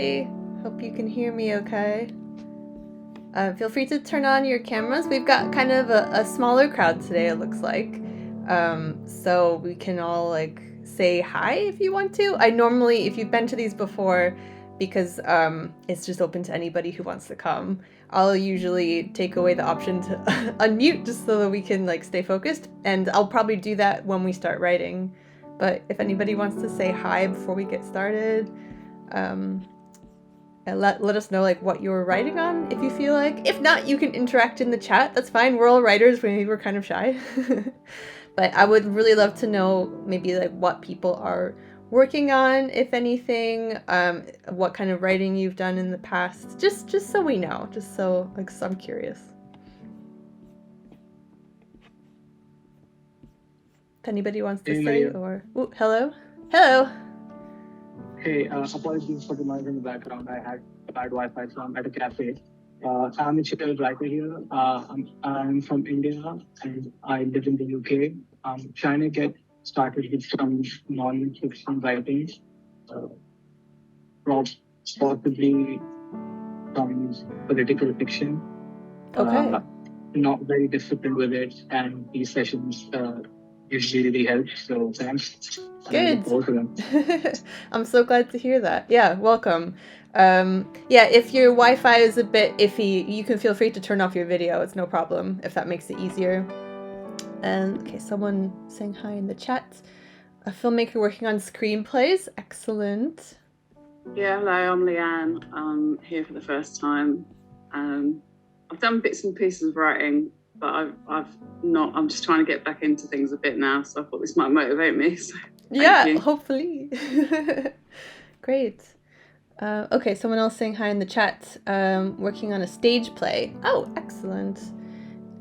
everybody. Hope you can hear me okay. Feel free to turn on your cameras. We've got kind of a smaller crowd today, it looks like. So we can all like say hi if you want to. I normally, if you've been to these before, because it's just open to anybody who wants to come, I'll usually take away the option to unmute just so that we can like stay focused. And I'll probably do that when we start writing. But if anybody wants to say hi before we get started, and let us know like what you're writing on if you feel like. If not, you can interact in the chat. That's fine. We're all writers. Maybe we're kind of shy. But I would really love to know maybe like what people are working on, if anything, what kind of writing you've done in the past. Just so we know. Just so like so I'm curious. If anybody wants to say or hello. Hey, apologies for the noise in the background. I had bad Wi-Fi, so I'm at a cafe. I'm a chill writer here. I'm from India and I live in the UK. I'm trying to get started with some non-fiction writing, possibly some political fiction. Okay. Not very disciplined with it, and these sessions usually really help. So thanks. Good. I'm so glad to hear that. Yeah, welcome. Yeah, if your Wi-Fi is a bit iffy, you can feel free to turn off your video. It's no problem if that makes it easier. And okay, someone saying hi in the chat. A filmmaker working on screenplays. Excellent. Yeah, hello, I'm Leanne. I'm here for the first time. I've done bits and pieces of writing, but I'm just trying to get back into things a bit now, so I thought this might motivate me. So yeah, hopefully. Great. Okay, someone else saying hi in the chat. Working on a stage play. Oh, excellent.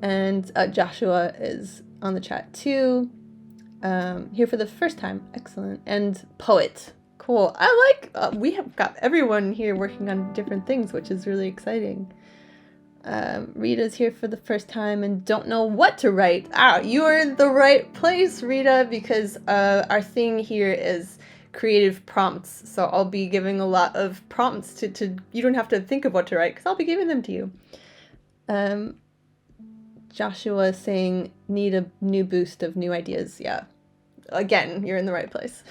And Joshua is on the chat too. Here for the first time. Excellent. And poet. Cool. I like, we have got everyone here working on different things, which is really exciting. Rita's here for the first time and don't know what to write. You are in the right place, Rita, because our thing here is creative prompts. So I'll be giving a lot of prompts to you don't have to think of what to write because I'll be giving them to you. Joshua is saying need a new boost of new ideas. Yeah. Again, you're in the right place.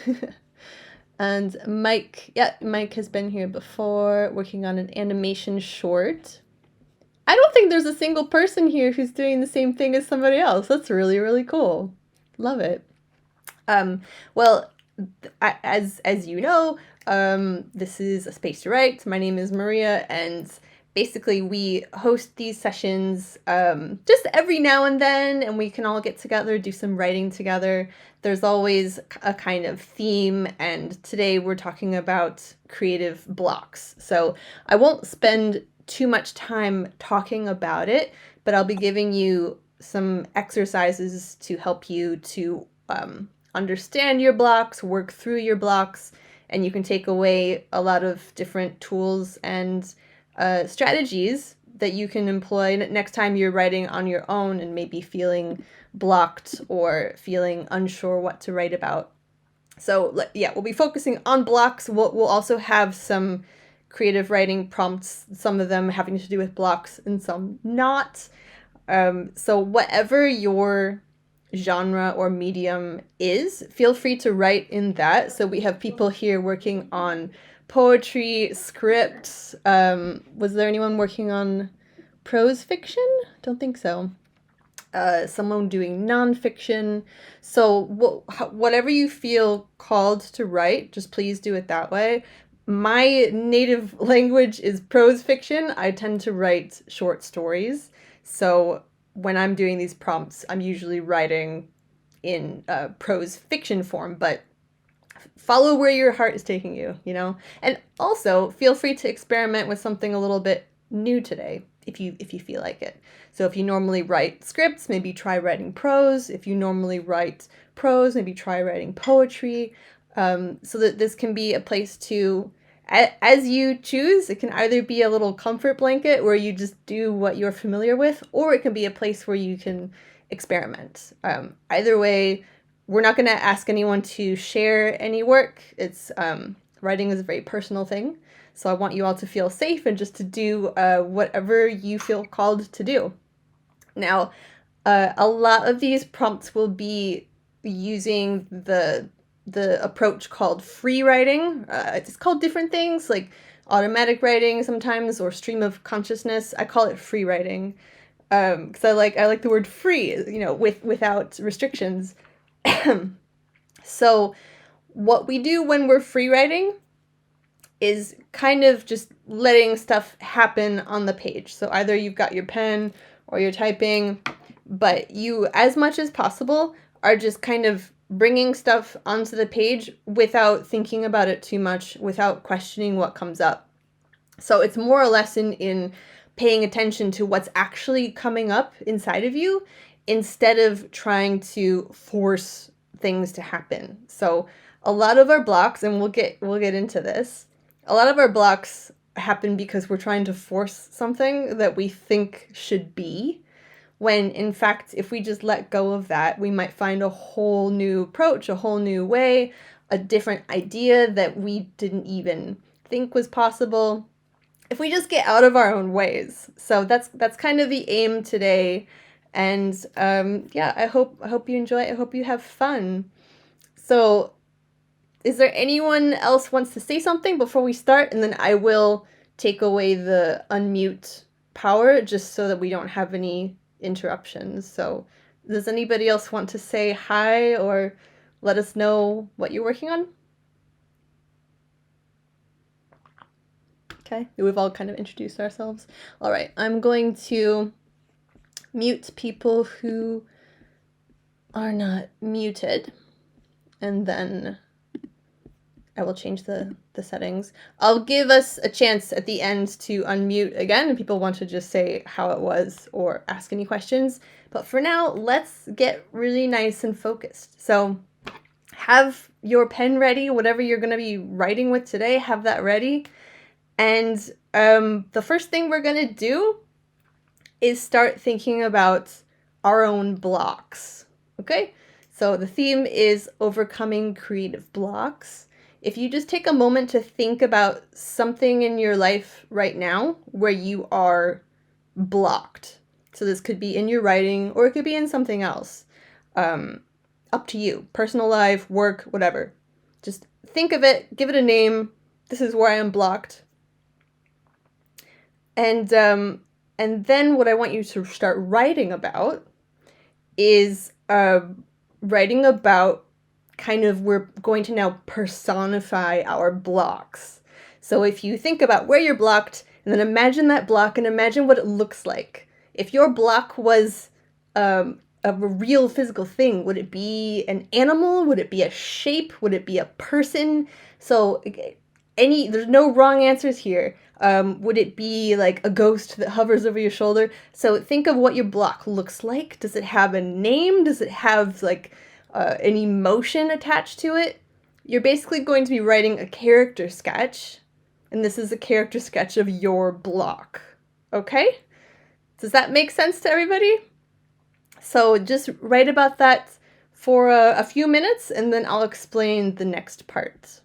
And Mike has been here before working on an animation short. I don't think there's a single person here who's doing the same thing as somebody else. That's really, really cool. Love it. Well, as you know, this is A Space to Write. My name is Maria, and basically we host these sessions just every now and then, and we can all get together, do some writing together. There's always a kind of theme, and today we're talking about creative blocks. So I won't spend too much time talking about it, but I'll be giving you some exercises to help you to understand your blocks, work through your blocks, and you can take away a lot of different tools and strategies that you can employ next time you're writing on your own and maybe feeling blocked or feeling unsure what to write about. So yeah, we'll be focusing on blocks. We'll also have some creative writing prompts, some of them having to do with blocks and some not. So whatever your genre or medium is, feel free to write in that. So we have people here working on poetry, scripts. Was there anyone working on prose fiction? Don't think so. Someone doing nonfiction. So whatever you feel called to write, just please do it that way. My native language is prose fiction. I tend to write short stories. So when I'm doing these prompts, I'm usually writing in prose fiction form, but follow where your heart is taking you, you know? And also feel free to experiment with something a little bit new today if you feel like it. So if you normally write scripts, maybe try writing prose. If you normally write prose, maybe try writing poetry. So that this can be a place to, as you choose, it can either be a little comfort blanket where you just do what you're familiar with, or it can be a place where you can experiment. Either way, we're not going to ask anyone to share any work. It's writing is a very personal thing. So I want you all to feel safe and just to do whatever you feel called to do. Now, a lot of these prompts will be using the approach called free writing. It's called different things like automatic writing sometimes, or stream of consciousness. I call it free writing because I like the word free, without restrictions. So what we do when we're free writing is kind of just letting stuff happen on the page. So either you've got your pen or you're typing, but you, as much as possible, are just kind of bringing stuff onto the page without thinking about it too much, without questioning what comes up. So it's more or less in paying attention to what's actually coming up inside of you instead of trying to force things to happen. So a lot of our blocks, and we'll get into this, a lot of our blocks happen because we're trying to force something that we think should be, when in fact, if we just let go of that, we might find a whole new approach, a whole new way, a different idea that we didn't even think was possible, if we just get out of our own ways. So that's kind of the aim today. And yeah, I hope you enjoy it. I hope you have fun. So is there anyone else wants to say something before we start? And then I will take away the unmute power just so that we don't have any interruptions. So does anybody else want to say hi or let us know what you're working on? Okay, we've all kind of introduced ourselves. All right, I'm going to mute people who are not muted, and then I will change the settings. I'll give us a chance at the end to unmute again if people want to just say how it was or ask any questions. But for now, let's get really nice and focused. So have your pen ready, whatever you're going to be writing with today, have that ready. And the first thing we're going to do is start thinking about our own blocks, okay? So the theme is overcoming creative blocks. If you just take a moment to think about something in your life right now where you are blocked. So this could be in your writing or it could be in something else. Up to you. Personal life, work, whatever. Just think of it, give it a name. This is where I am blocked. And then what I want you to start writing about is writing about kind of, we're going to now personify our blocks. So if you think about where you're blocked, and then imagine that block and imagine what it looks like. If your block was a real physical thing, would it be an animal? Would it be a shape? Would it be a person? So there's no wrong answers here. Would it be like a ghost that hovers over your shoulder? So think of what your block looks like. Does it have a name? Does it have like an emotion attached to it? You're basically going to be writing a character sketch, and this is a character sketch of your block. Okay? Does that make sense to everybody? So just write about that for a few minutes, and then I'll explain the next part.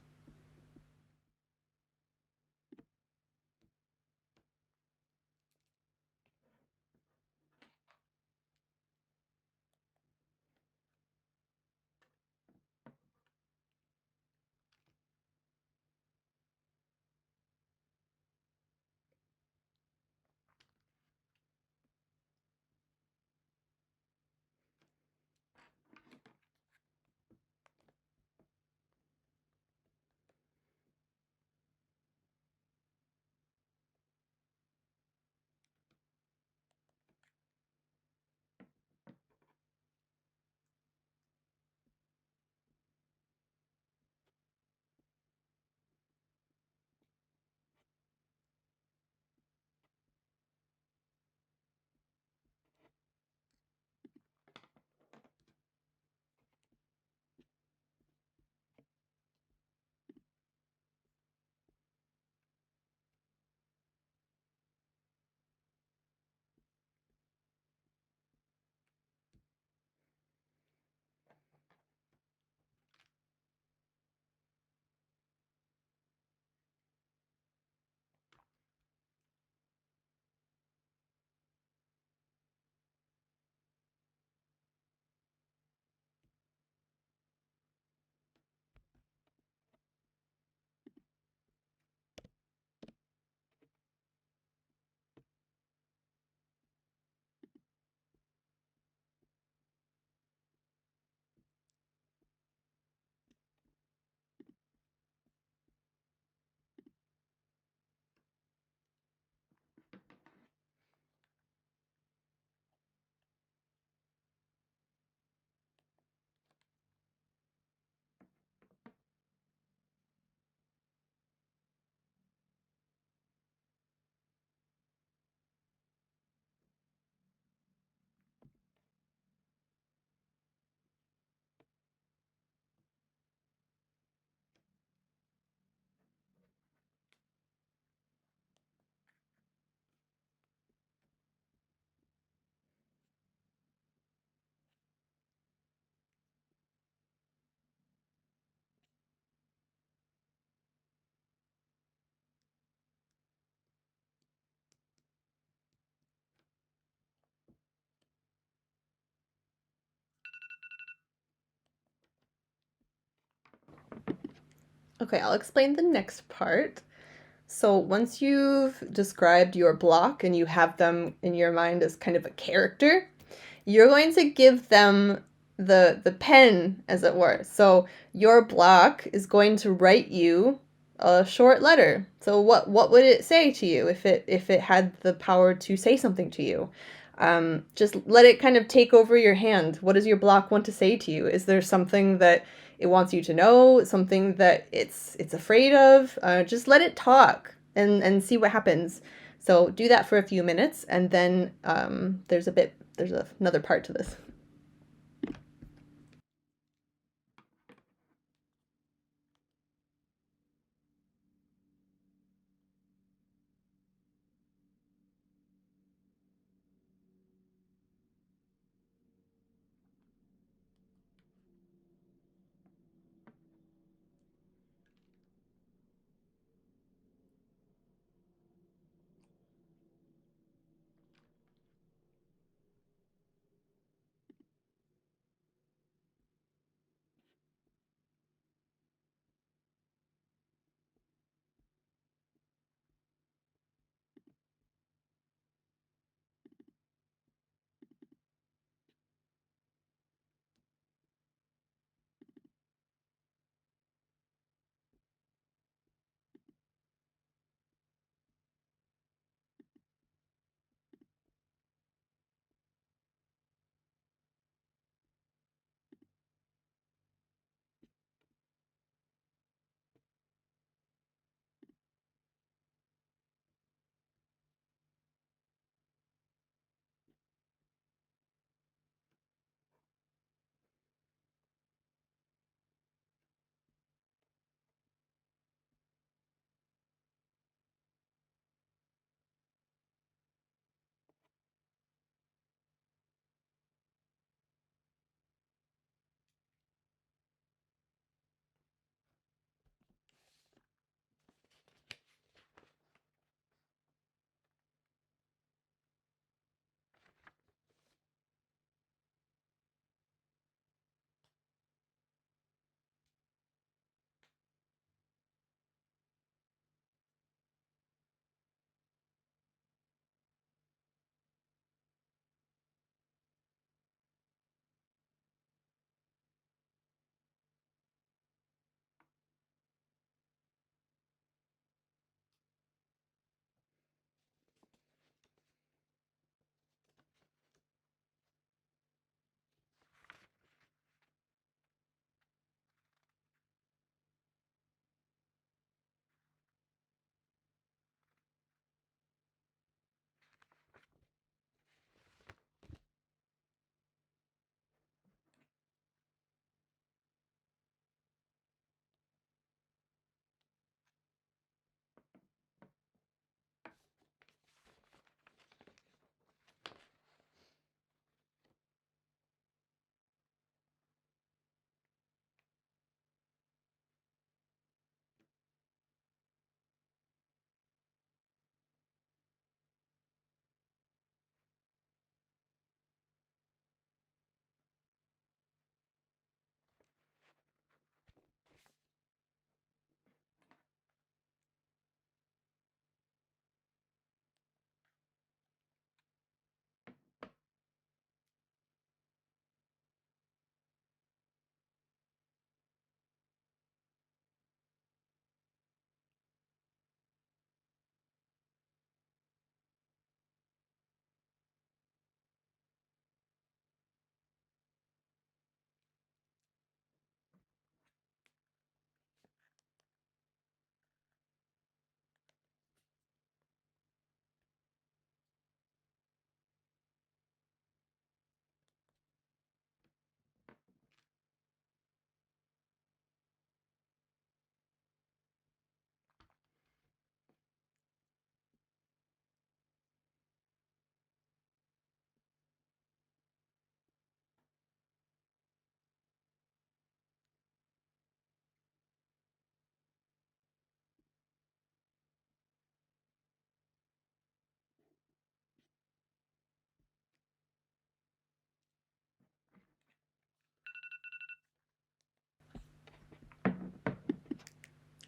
Okay, I'll explain the next part. So once you've described your block and you have them in your mind as kind of a character, you're going to give them the pen, as it were. So your block is going to write you a short letter. So what would it say to you if it had the power to say something to you? Just let it kind of take over your hand. What does your block want to say to you? Is there something that it wants you to know? Something that it's afraid of? Just let it talk and see what happens. So do that for a few minutes, and then there's another part to this.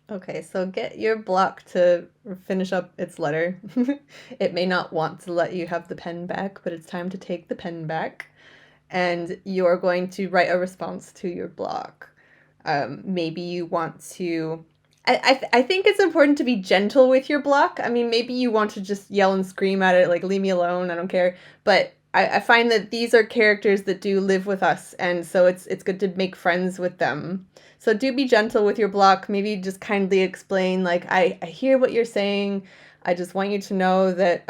Okay, so get your block to finish up its letter. It may not want to let you have the pen back, but it's time to take the pen back. And you're going to write a response to your block. Maybe you want to. I think it's important to be gentle with your block. I mean, maybe you want to just yell and scream at it, like, leave me alone, I don't care. But I find that these are characters that do live with us, and so it's good to make friends with them. So do be gentle with your block. Maybe just kindly explain, like, I hear what you're saying. I just want you to know that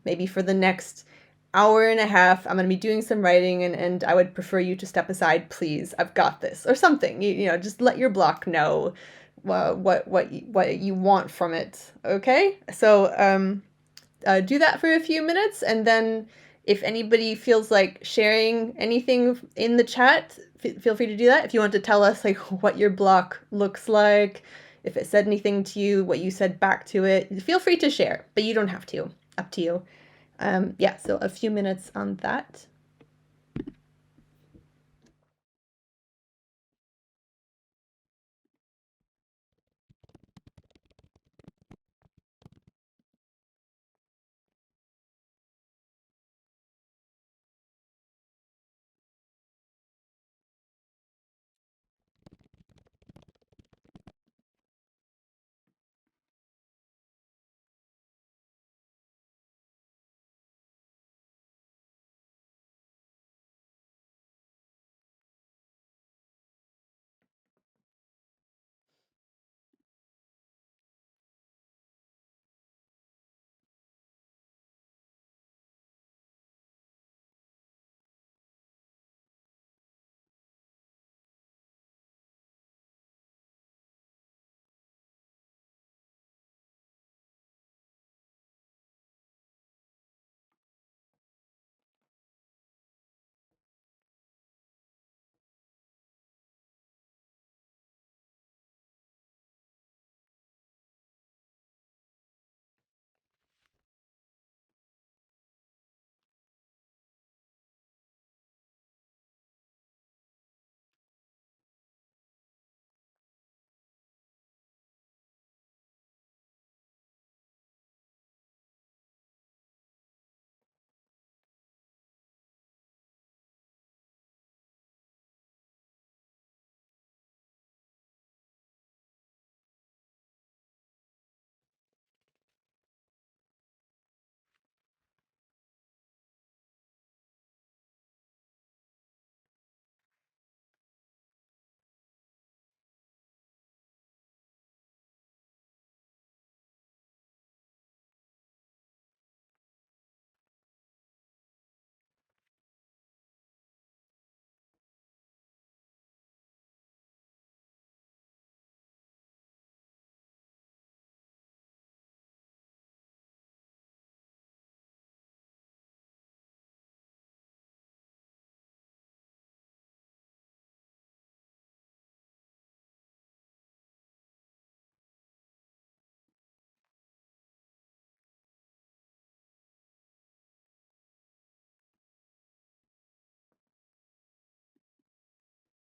maybe for the next hour and a half, I'm going to be doing some writing, and I would prefer you to step aside, please. I've got this, or something. You know, just let your block know what you want from it. Okay, so do that for a few minutes, and then if anybody feels like sharing anything in the chat, feel free to do that. If you want to tell us like what your block looks like, if it said anything to you, what you said back to it, feel free to share, but you don't have to. Up to you. Yeah, so a few minutes on that.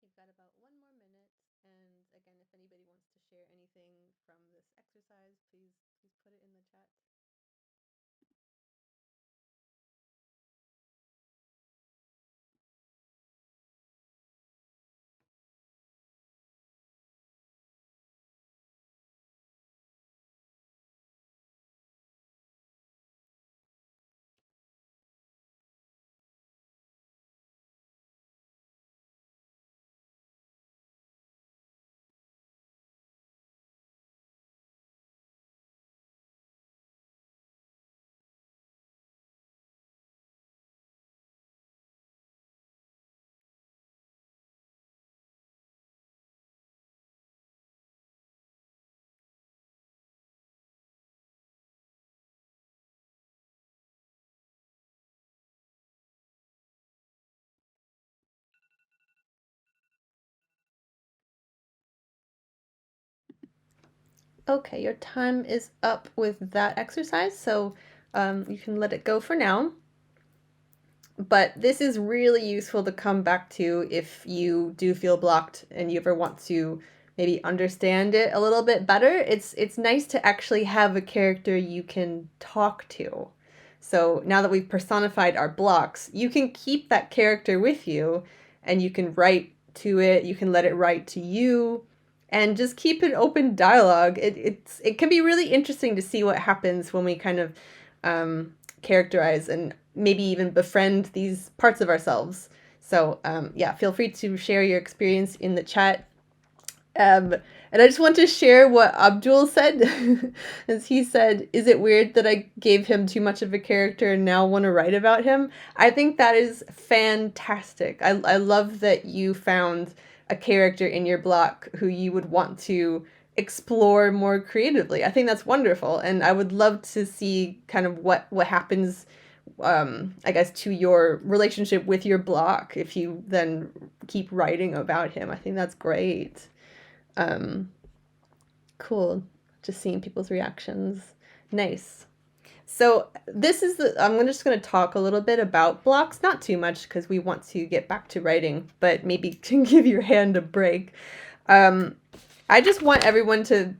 You've got about one more minute, and again, if anybody wants to share anything from this exercise, please put it in the chat. Okay, your time is up with that exercise, so you can let it go for now. But this is really useful to come back to if you do feel blocked and you ever want to maybe understand it a little bit better, it's nice to actually have a character you can talk to. So now that we've personified our blocks, you can keep that character with you and you can write to it, you can let it write to you, and just keep an open dialogue. It can be really interesting to see what happens when we kind of characterize and maybe even befriend these parts of ourselves. So yeah, feel free to share your experience in the chat. And I just want to share what Abdul said, as he said, "Is it weird that I gave him too much of a character and now want to write about him?" I think that is fantastic. I love that you found a character in your block who you would want to explore more creatively. I think that's wonderful, and I would love to see kind of what happens, I guess, to your relationship with your block if you then keep writing about him. I think that's great. Cool. Just seeing people's reactions. Nice. So this is I'm just going to talk a little bit about blocks, not too much because we want to get back to writing, but maybe to give your hand a break. I just want everyone to,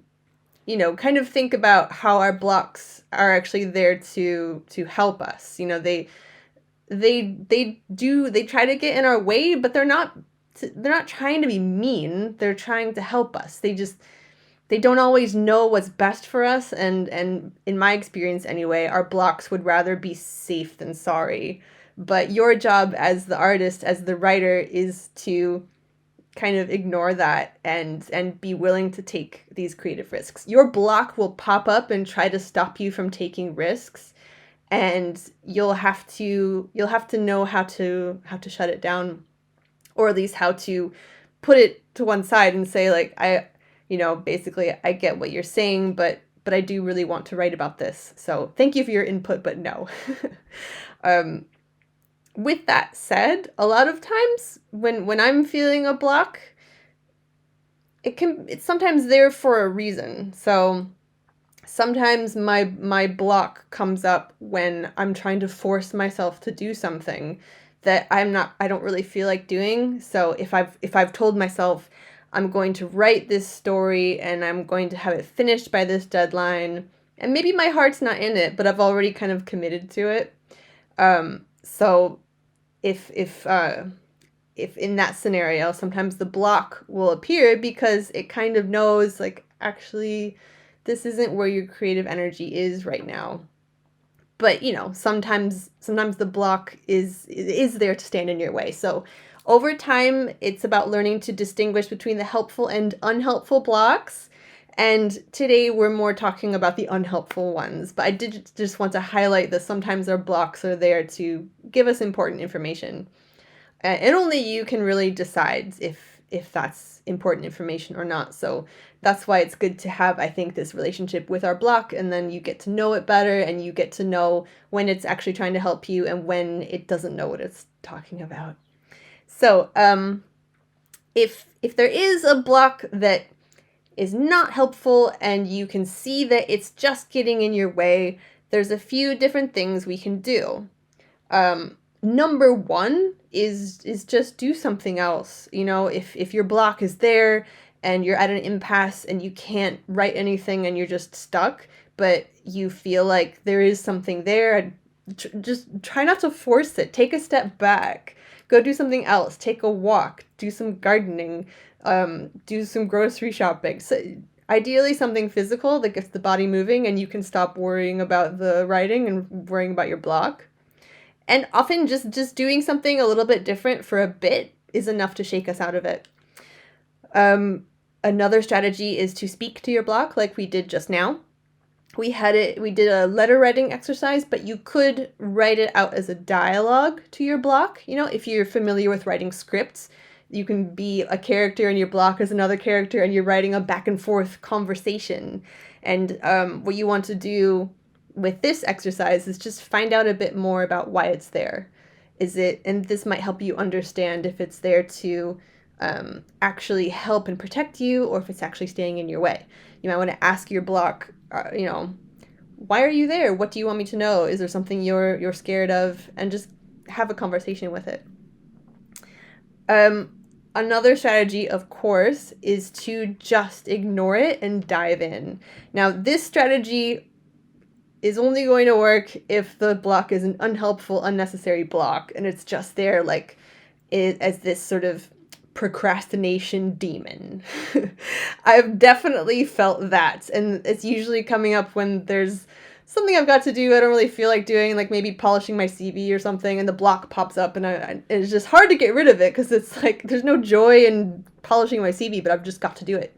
kind of think about how our blocks are actually there to help us. They try to get in our way, but they're not trying to be mean. They're trying to help us. They don't always know what's best for us, and in my experience anyway, our blocks would rather be safe than sorry. But your job as the artist, as the writer, is to kind of ignore that and be willing to take these creative risks. Your block will pop up and try to stop you from taking risks, and you'll have to know how to shut it down, or at least how to put it to one side and say, like, basically, I get what you're saying, but I do really want to write about this. So thank you for your input, but no. With that said, a lot of times when I'm feeling a block, it's sometimes there for a reason. So sometimes my block comes up when I'm trying to force myself to do something that I don't really feel like doing. So if I've told myself I'm going to write this story and I'm going to have it finished by this deadline, and maybe my heart's not in it, but I've already kind of committed to it. So if in that scenario, sometimes the block will appear because it kind of knows, like, actually, this isn't where your creative energy is right now. But, sometimes the block is there to stand in your way. So over time, it's about learning to distinguish between the helpful and unhelpful blocks. And today we're more talking about the unhelpful ones. But I did just want to highlight that sometimes our blocks are there to give us important information. And only you can really decide if that's important information or not. So that's why it's good to have, I think, this relationship with our block, and then you get to know it better, and you get to know when it's actually trying to help you and when it doesn't know what it's talking about. So if there is a block that is not helpful and you can see that it's just getting in your way, there's a few different things we can do. Number one is just do something else. If your block is there and you're at an impasse and you can't write anything and you're just stuck, but you feel like there is something there, just try not to force it. Take a step back. Go do something else. Take a walk. Do some gardening. Do some grocery shopping. So ideally something physical that gets the body moving and you can stop worrying about the writing and worrying about your block. And often just doing something a little bit different for a bit is enough to shake us out of it. Another strategy is to speak to your block like we did just now. We did a letter writing exercise, but you could write it out as a dialogue to your block. If you're familiar with writing scripts, you can be a character and your block is another character and you're writing a back and forth conversation. And what you want to do with this exercise is just find out a bit more about why it's there. And this might help you understand if it's there to actually help and protect you, or if it's actually staying in your way. You might want to ask your block, why are you there? What do you want me to know? Is there something you're scared of? And just have a conversation with it. another strategy, of course, is to just ignore it and dive in. Now, this strategy is only going to work if the block is an unhelpful, unnecessary block, and it's just there like as this sort of procrastination demon. I've definitely felt that, and it's usually coming up when there's something I've got to do I don't really feel like doing, like maybe polishing my CV or something, and the block pops up, and it's just hard to get rid of it because it's like there's no joy in polishing my CV, but I've just got to do it.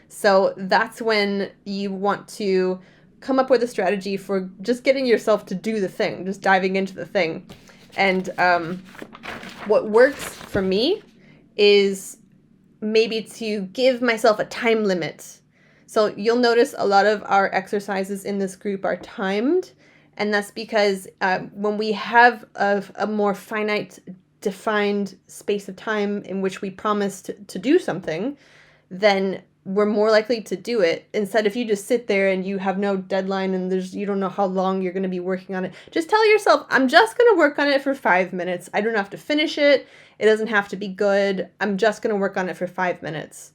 So that's when you want to come up with a strategy for just getting yourself to do the thing, just diving into the thing. And what works for me is maybe to give myself a time limit. So you'll notice a lot of our exercises in this group are timed, and that's because when we have a more finite, defined space of time in which we promised to do something, then we're more likely to do it. Instead, if you just sit there and you have no deadline and you don't know how long you're going to be working on it, just tell yourself, I'm just going to work on it for 5 minutes. I don't have to finish it. It doesn't have to be good. I'm just going to work on it for 5 minutes.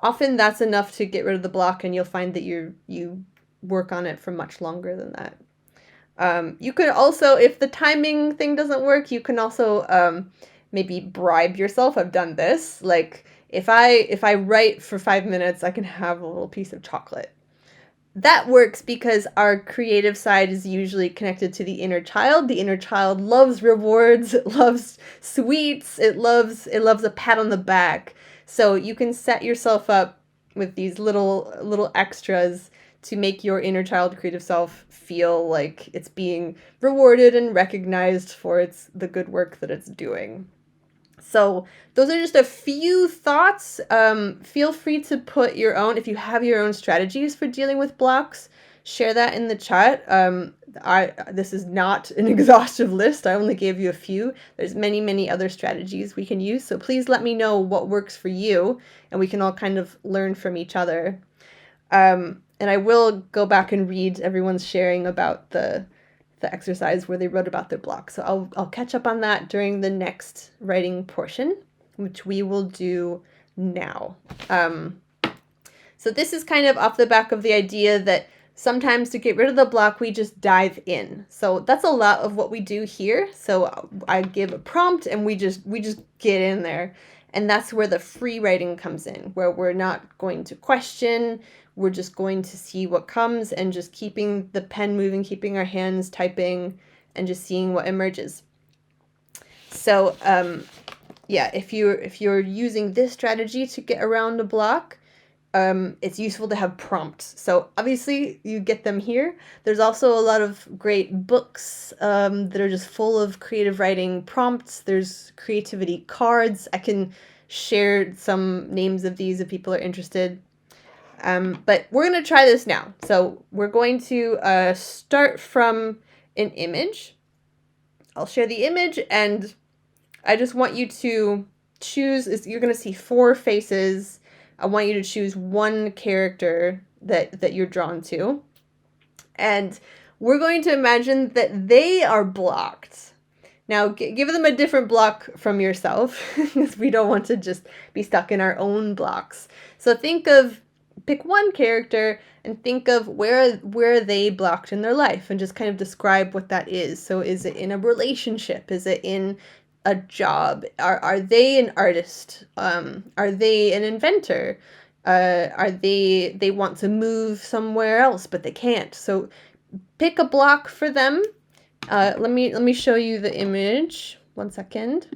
Often that's enough to get rid of the block, and you'll find that you work on it for much longer than that. You could also, if the timing thing doesn't work, you can also maybe bribe yourself. I've done this. Like, if I write for 5 minutes, I can have a little piece of chocolate. That works because our creative side is usually connected to the inner child. The inner child loves rewards, it loves sweets, it loves a pat on the back. So you can set yourself up with these little extras to make your inner child creative self feel like it's being rewarded and recognized for the good work that it's doing. So those are just a few thoughts. Feel free to put your own, if you have your own strategies for dealing with blocks, share that in the chat. This is not an exhaustive list. I only gave you a few. There's many, many other strategies we can use. So please let me know what works for you, and we can all kind of learn from each other. And I will go back and read everyone's sharing about the exercise where they wrote about their block. So I'll catch up on that during the next writing portion, which we will do now. So this is kind of off the back of the idea that sometimes to get rid of the block, we just dive in. So that's a lot of what we do here. So I give a prompt and we just get in there. And that's where the free writing comes in, where we're not going to question. We're just going to see what comes and just keeping the pen moving, keeping our hands typing, and just seeing what emerges. So, yeah, if you're using this strategy to get around a block, it's useful to have prompts. So obviously you get them here. There's also a lot of great books that are just full of creative writing prompts. There's creativity cards. I can share some names of these if people are interested. But we're going to try this now. So we're going to start from an image. I'll share the image, and I just want you to choose, you're going to see 4 faces. I want you to choose one character that you're drawn to. And we're going to imagine that they are blocked. Now, give them a different block from yourself, because we don't want to just be stuck in our own blocks. So pick one character and think of where they blocked in their life, and just kind of describe what that is. So is it in a relationship? Is it in a job? Are they an artist? Are they an inventor? Are they want to move somewhere else but they can't? So pick a block for them. Let me show you the image. 1 second.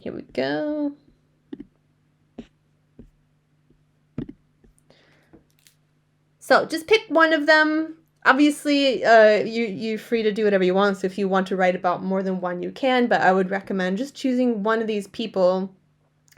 Here we go. So just pick one of them. Obviously, you're free to do whatever you want. So if you want to write about more than one, you can. But I would recommend just choosing one of these people,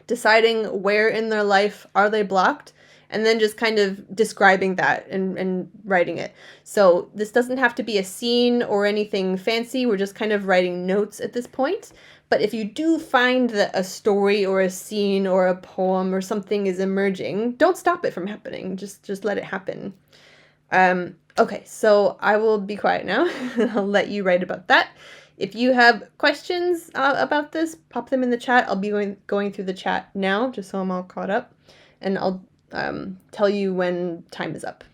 deciding where in their life are they blocked, and then just kind of describing that and writing it. So this doesn't have to be a scene or anything fancy. We're just kind of writing notes at this point. But if you do find that a story or a scene or a poem or something is emerging, don't stop it from happening. Just let it happen. Okay, so I will be quiet now. I'll let you write about that. If you have questions about this, pop them in the chat. I'll be going through the chat now, just so I'm all caught up, and I'll tell you when time is up.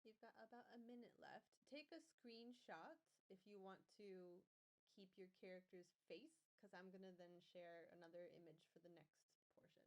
You've got about a minute left. Take a screenshot if you want to keep your character's face, because I'm going to then share another image for the next portion.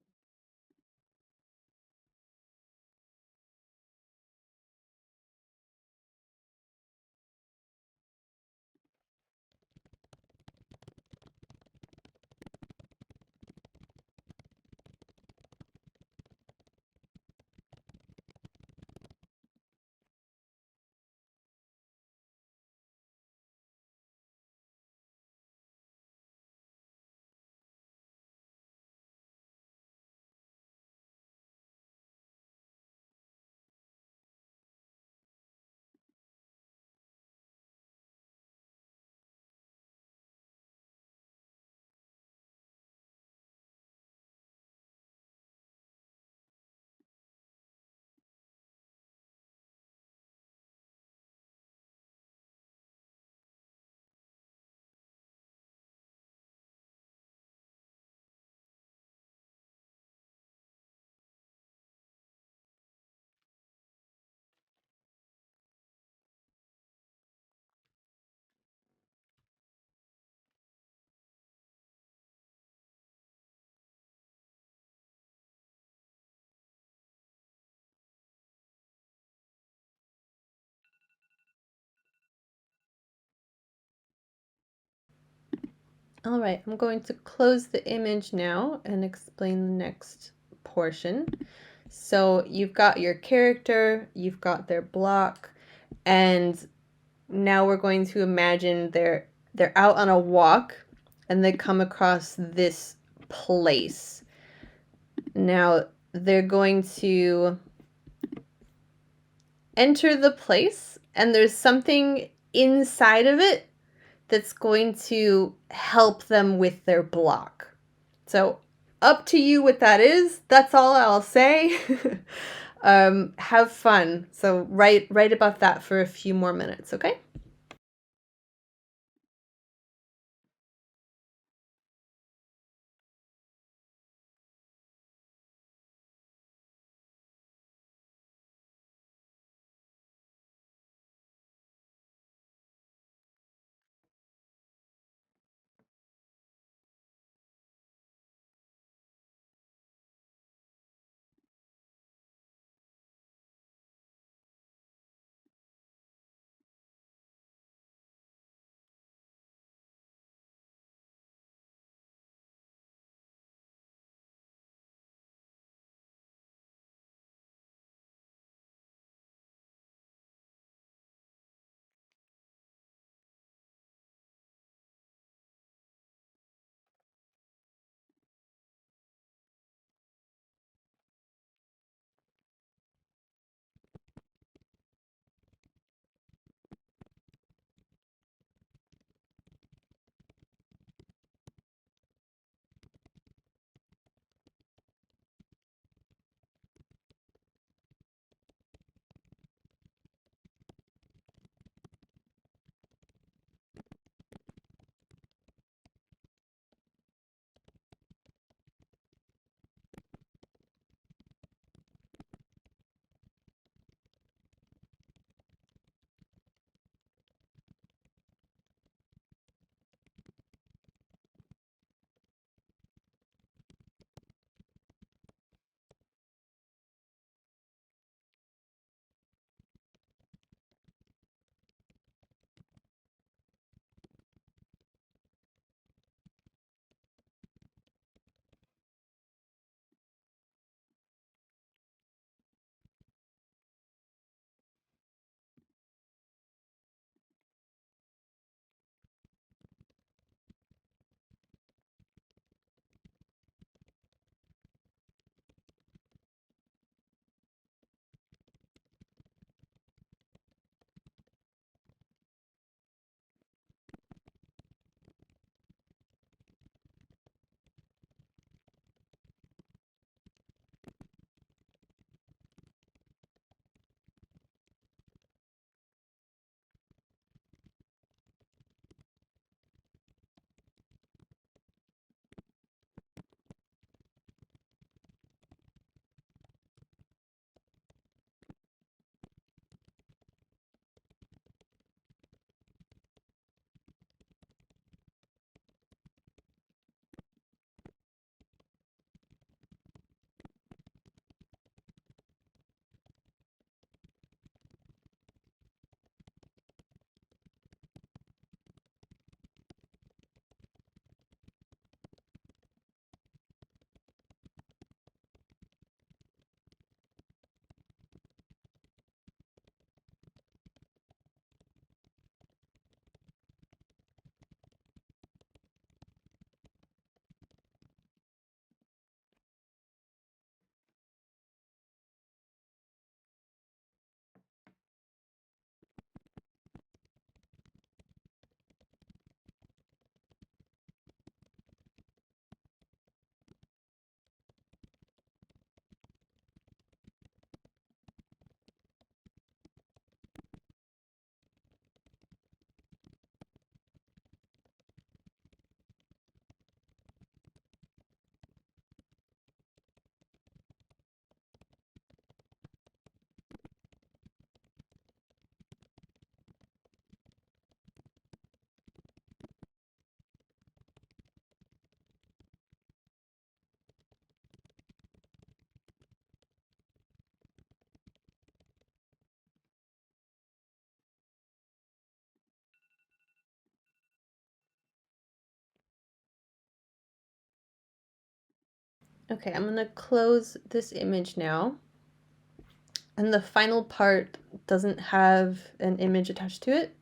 All right, I'm going to close the image now and explain the next portion. So you've got your character, you've got their block, and now we're going to imagine they're out on a walk and they come across this place. Now they're going to enter the place, and there's something inside of it that's going to help them with their block. So up to you what that is. That's all I'll say. Have fun. So write about that for a few more minutes, okay? Okay, I'm gonna close this image now. And the final part doesn't have an image attached to it,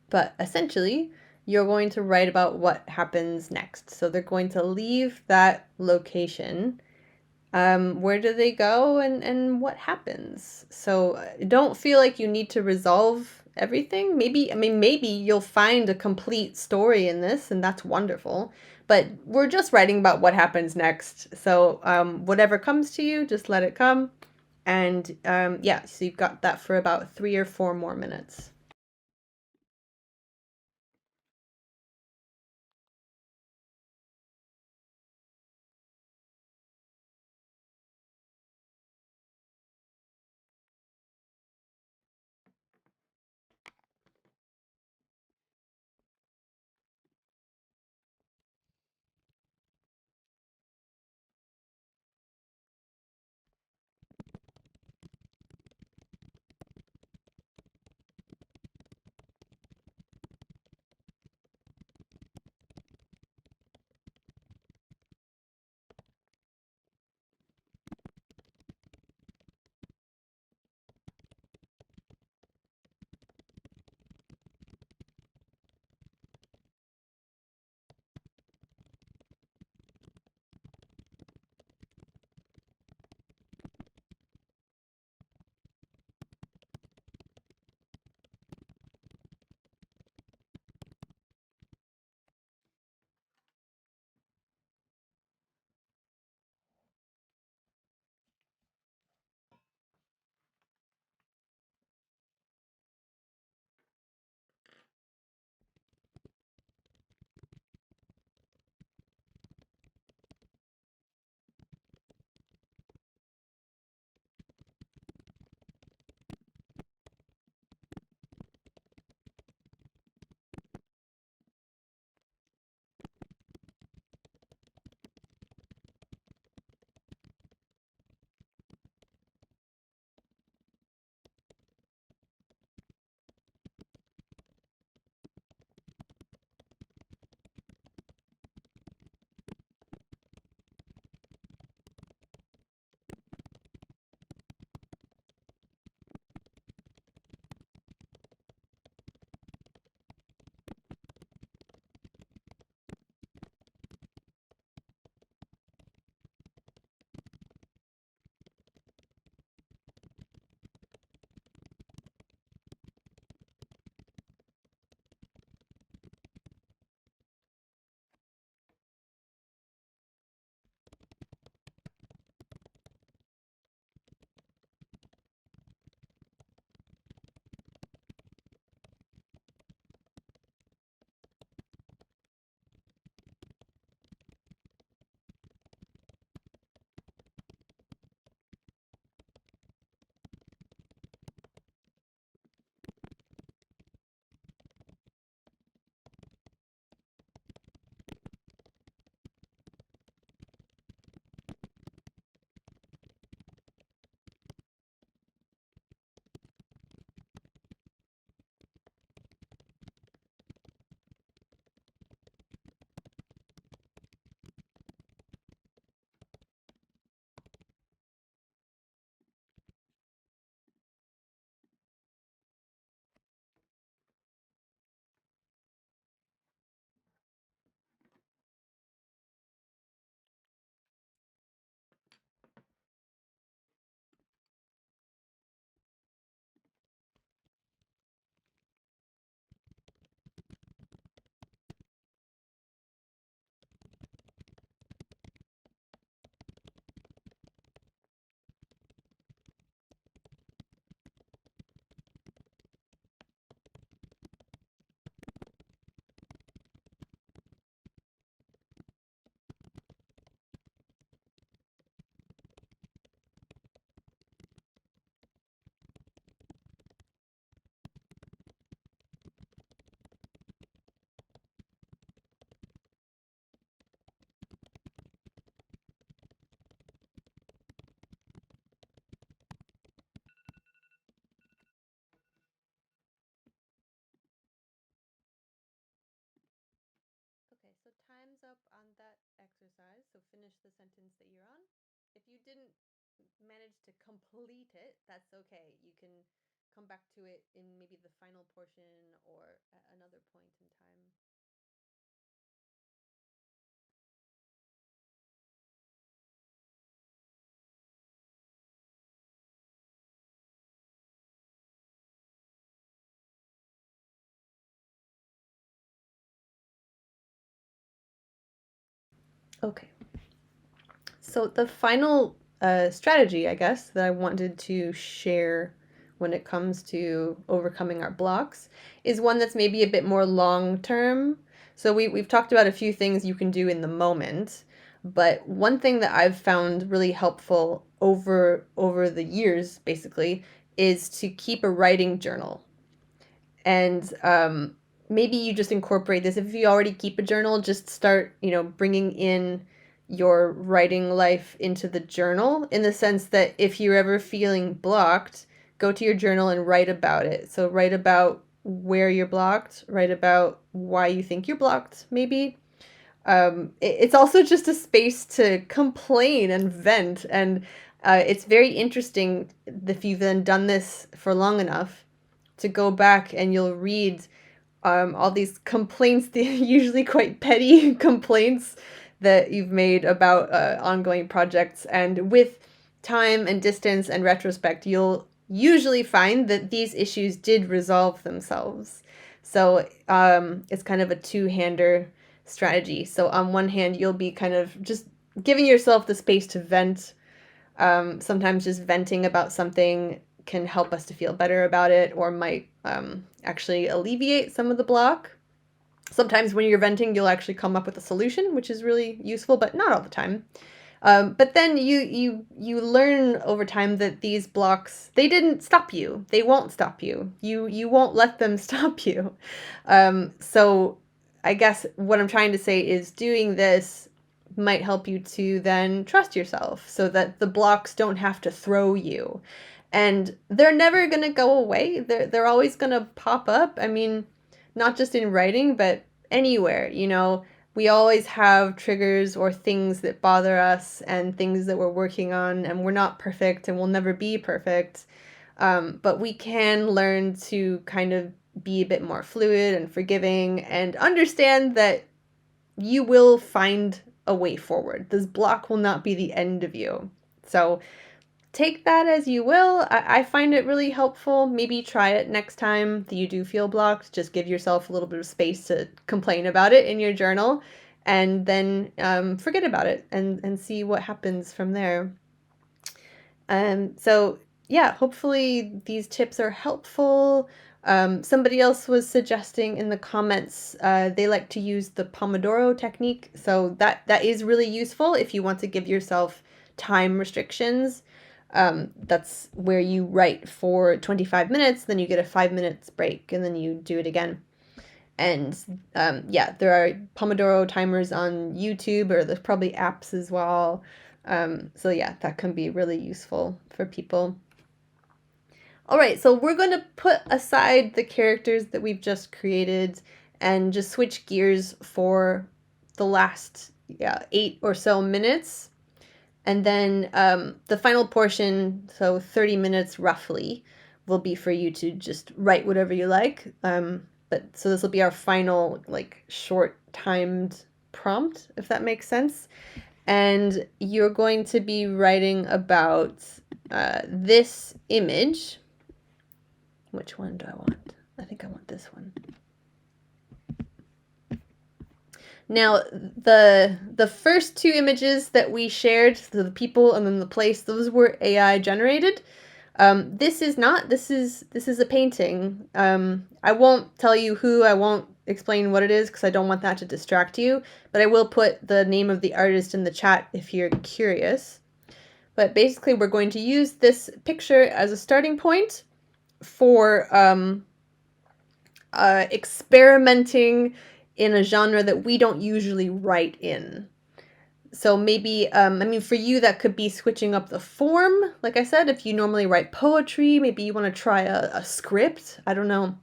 but essentially you're going to write about what happens next. So they're going to leave that location. Where do they go and what happens? So don't feel like you need to resolve everything. Maybe, I mean, maybe you'll find a complete story in this, and that's wonderful. But we're just writing about what happens next. So whatever comes to you, just let it come. And yeah, so you've got that for about 3 or 4 more minutes. Okay, so time's up on that exercise. So finish the sentence that you're on. If you didn't manage to complete it, that's okay. You can come back to it in maybe the final portion or at another point in time. Okay. So the final strategy, I guess, that I wanted to share when it comes to overcoming our blocks is one that's maybe a bit more long term. So we've talked about a few things you can do in the moment, but one thing that I've found really helpful over the years, basically, is to keep a writing journal. And maybe you just incorporate this. If you already keep a journal, just start, bringing in your writing life into the journal, in the sense that if you're ever feeling blocked, go to your journal and write about it. So write about where you're blocked, write about why you think you're blocked, maybe. It's also just a space to complain and vent. And it's very interesting if you've then done this for long enough to go back and you'll read all these complaints, usually quite petty complaints that you've made about ongoing projects. And with time and distance and retrospect, you'll usually find that these issues did resolve themselves. So it's kind of a two-hander strategy. So on one hand, you'll be kind of just giving yourself the space to vent. Sometimes just venting about something can help us to feel better about it, or might actually alleviate some of the block. Sometimes when you're venting, you'll actually come up with a solution, which is really useful, but not all the time. But then you learn over time that these blocks, they didn't stop you. They won't stop you. You won't let them stop you. So I guess what I'm trying to say is doing this might help you to then trust yourself, so that the blocks don't have to throw you. And they're never going to go away. They're always going to pop up. I mean, not just in writing, but anywhere, we always have triggers or things that bother us and things that we're working on, and we're not perfect and we'll never be perfect. But we can learn to kind of be a bit more fluid and forgiving, and understand that you will find a way forward. This block will not be the end of you. So take that as you will. I find it really helpful. Maybe try it next time that you do feel blocked. Just give yourself a little bit of space to complain about it in your journal, and then forget about it and see what happens from there. So yeah, hopefully these tips are helpful. Somebody else was suggesting in the comments they like to use the Pomodoro technique. So that is really useful if you want to give yourself time restrictions. That's where you write for 25 minutes, then you get a 5 minutes break, and then you do it again. And yeah, there are Pomodoro timers on YouTube, or there's probably apps as well. So yeah, that can be really useful for people. All right, so we're going to put aside the characters that we've just created and just switch gears for the last 8 or so minutes. And then the final portion, so 30 minutes roughly, will be for you to just write whatever you like. But so this will be our final, short timed prompt, if that makes sense. And you're going to be writing about this image. Which one do I want? I think I want this one. Now, the first two images that we shared, so the people and then the place, those were AI generated. This is not. This is a painting. I won't tell you who. I won't explain what it is because I don't want that to distract you. But I will put the name of the artist in the chat if you're curious. But basically, we're going to use this picture as a starting point for experimenting in a genre that we don't usually write in. So maybe, for you, that could be switching up the form. Like I said, if you normally write poetry, maybe you want to try a script. I don't know.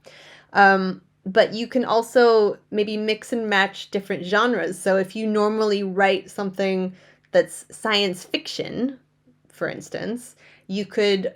But you can also maybe mix and match different genres. So if you normally write something that's science fiction, for instance, you could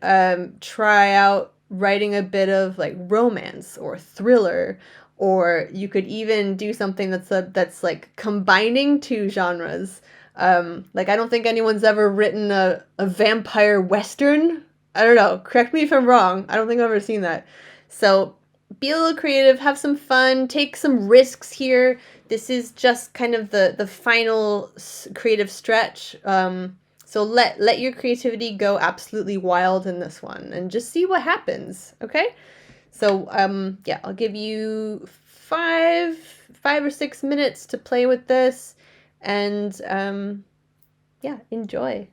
try out writing a bit of romance or thriller, or you could even do something that's combining two genres. I don't think anyone's ever written a vampire western. I don't know. Correct me if I'm wrong. I don't think I've ever seen that. So be a little creative, have some fun, take some risks here. this is just kind of the final creative stretch. So let your creativity go absolutely wild in this one and just see what happens. Okay. So yeah, I'll give you 5 or 6 minutes to play with this, and yeah, enjoy.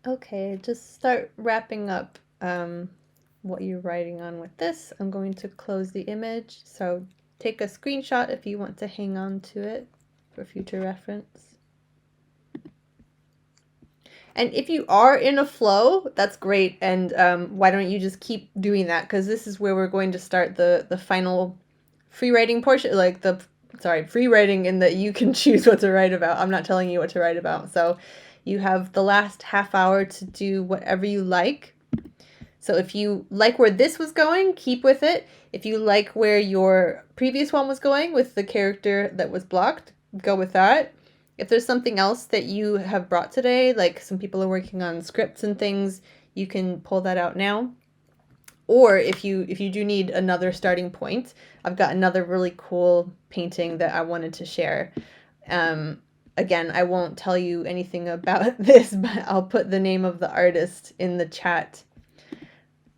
Okay, just start wrapping up what you're writing on with this. I'm going to close the image, so take a screenshot if you want to hang on to it for future reference. And if you are in a flow, that's great. And why don't you just keep doing that? Because this is where we're going to start the final free writing portion, like free writing in that you can choose what to write about. I'm not telling you what to write about. So you have the last half hour to do whatever you like. So if you like where this was going, keep with it. If you like where your previous one was going with the character that was blocked, go with that. If there's something else that you have brought today, like some people are working on scripts and things, you can pull that out now. Or if you do need another starting point, I've got another really cool painting that I wanted to share. Again, I won't tell you anything about this, but I'll put the name of the artist in the chat.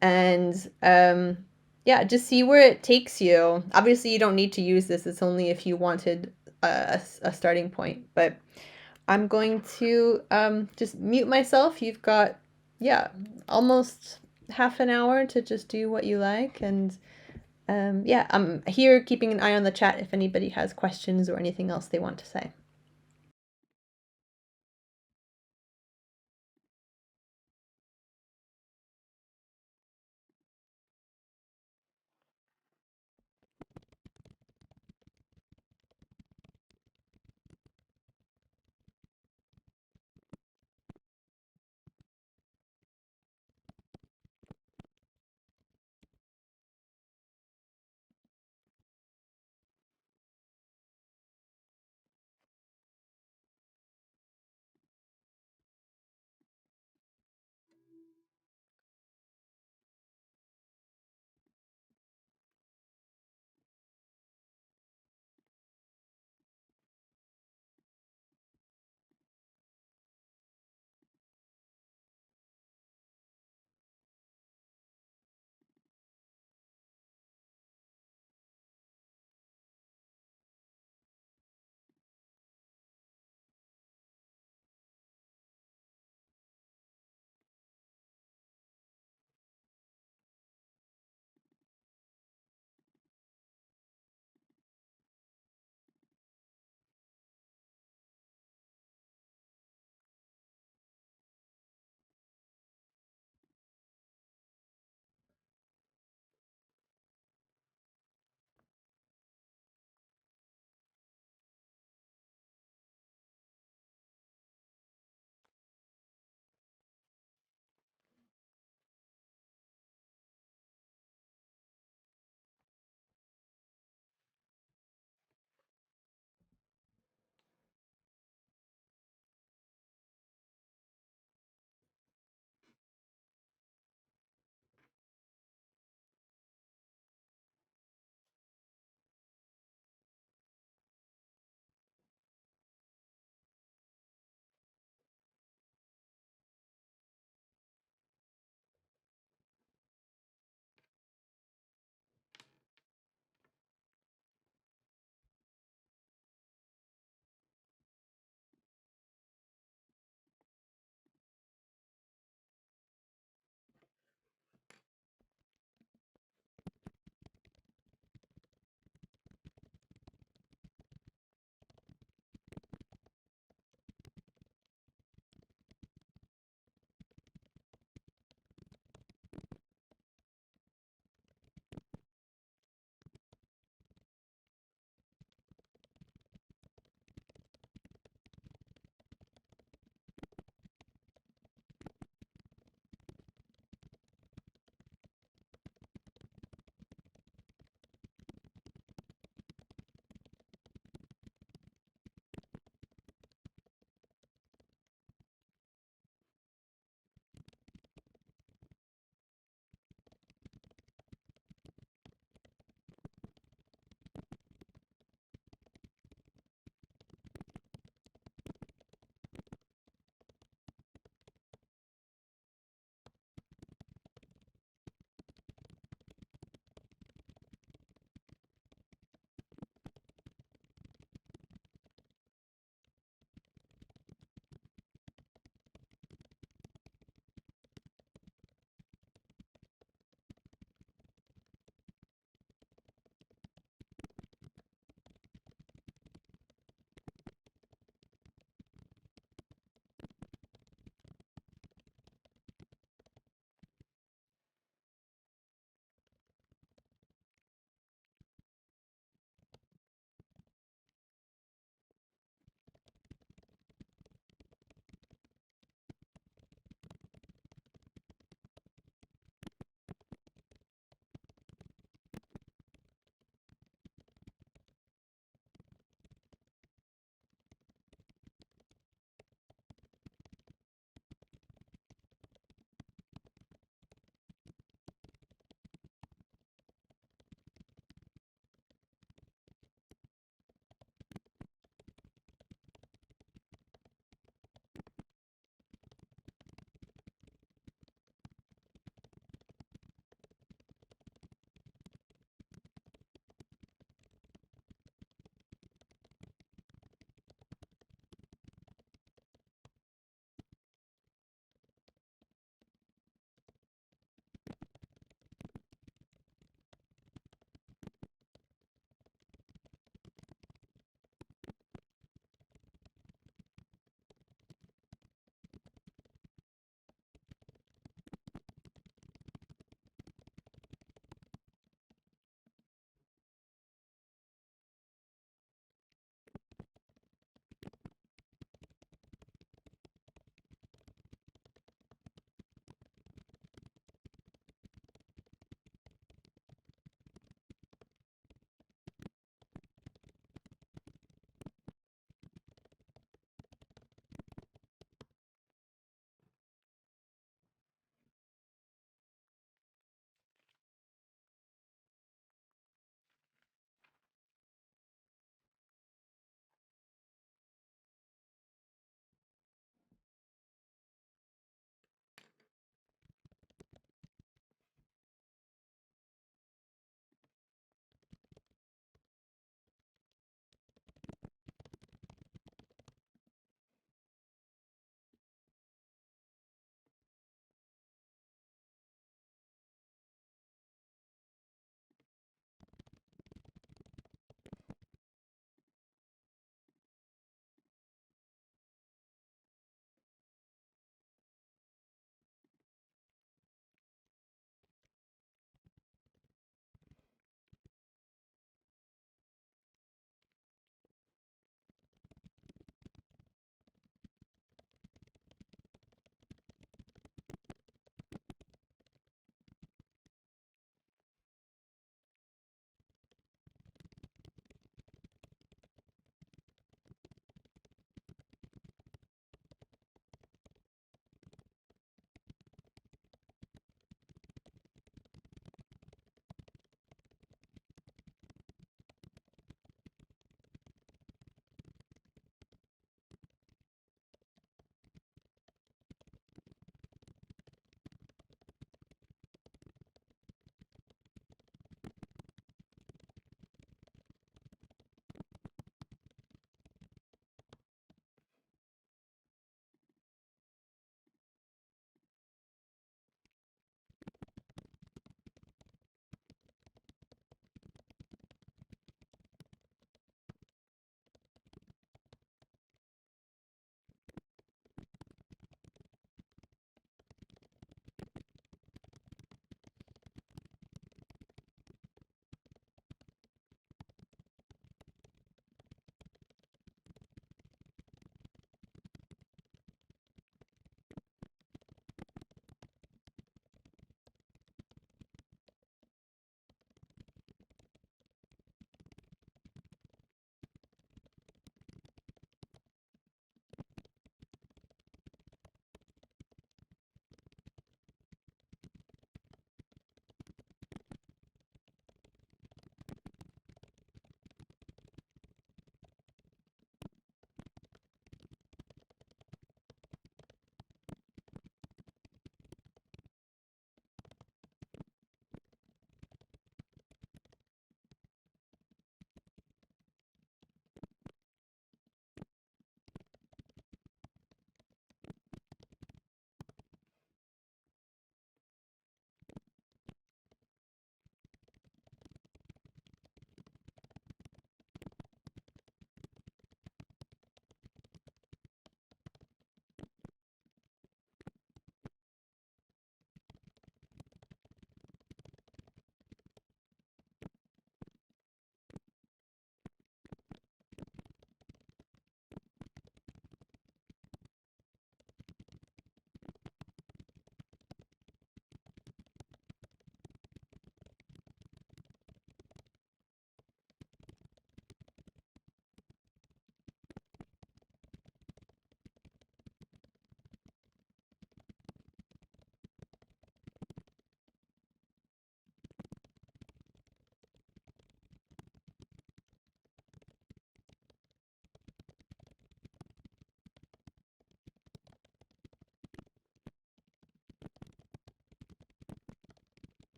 And yeah, just see where it takes you. Obviously, you don't need to use this. It's only if you wanted a starting point. But I'm going to just mute myself. You've got, yeah, almost half an hour to just do what you like. And yeah, I'm here keeping an eye on the chat if anybody has questions or anything else they want to say.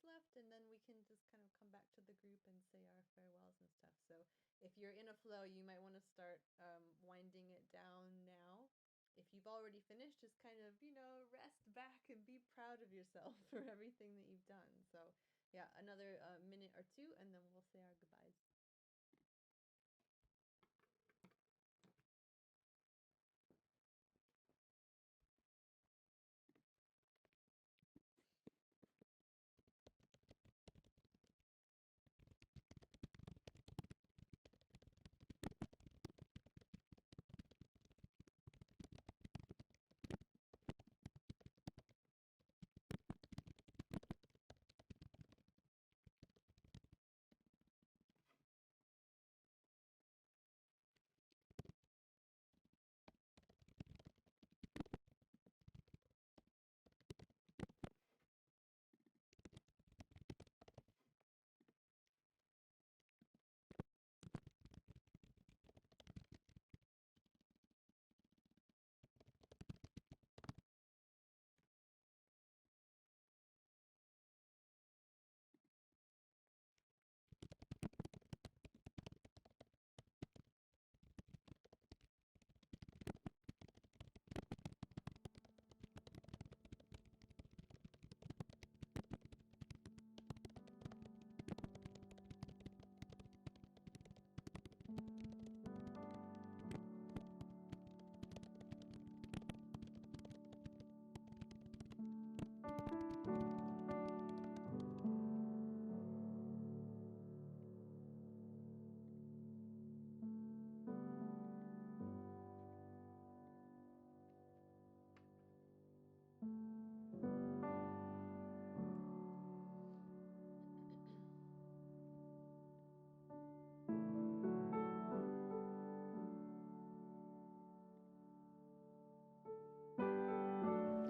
left, and then we can just kind of come back to the group and say our farewells and stuff. So if you're in a flow, you might want to start winding it down now. If you've already finished, just kind of, rest back and be proud of yourself for everything that you've done. So yeah, another minute or two, and then we'll say our goodbyes.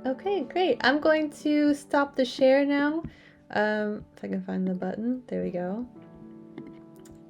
Okay, great. I'm going to stop the share now. If I can find the button. There we go.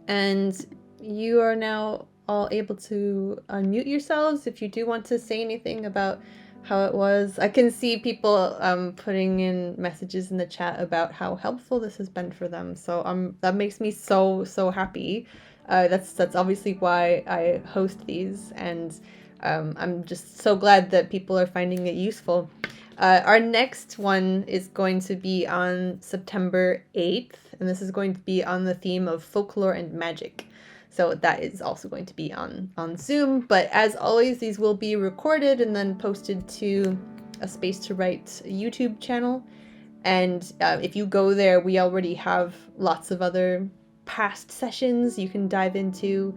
And you are now all able to unmute yourselves if you do want to say anything about how it was. I can see people putting in messages in the chat about how helpful this has been for them. So that makes me so happy. That's obviously why I host these, and I'm just so glad that people are finding it useful. Our next one is going to be on September 8th, and this is going to be on the theme of folklore and magic. So that is also going to be on Zoom. But as always, these will be recorded and then posted to a Space to Write YouTube channel. And if you go there, we already have lots of other past sessions you can dive into.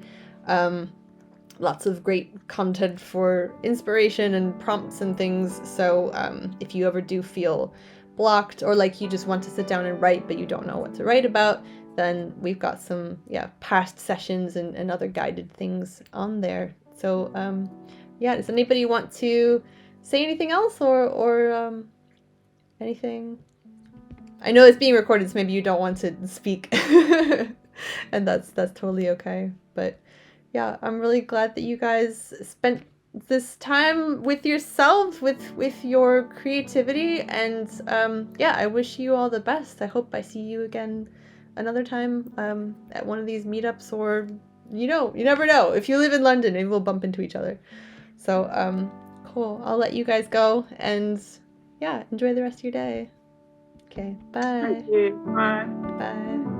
Lots of great content for inspiration and prompts and things. So if you ever do feel blocked, or like you just want to sit down and write but you don't know what to write about, then we've got some past sessions and other guided things on there. So does anybody want to say anything else or anything? I know it's being recorded, so maybe you don't want to speak. And that's totally okay. But yeah, I'm really glad that you guys spent this time with yourselves, with your creativity, and I wish you all the best. I hope I see you again another time at one of these meetups, or you never know. If you live in London, maybe we'll bump into each other. So cool. I'll let you guys go, and enjoy the rest of your day. Okay, bye. Thank you. Bye. Bye.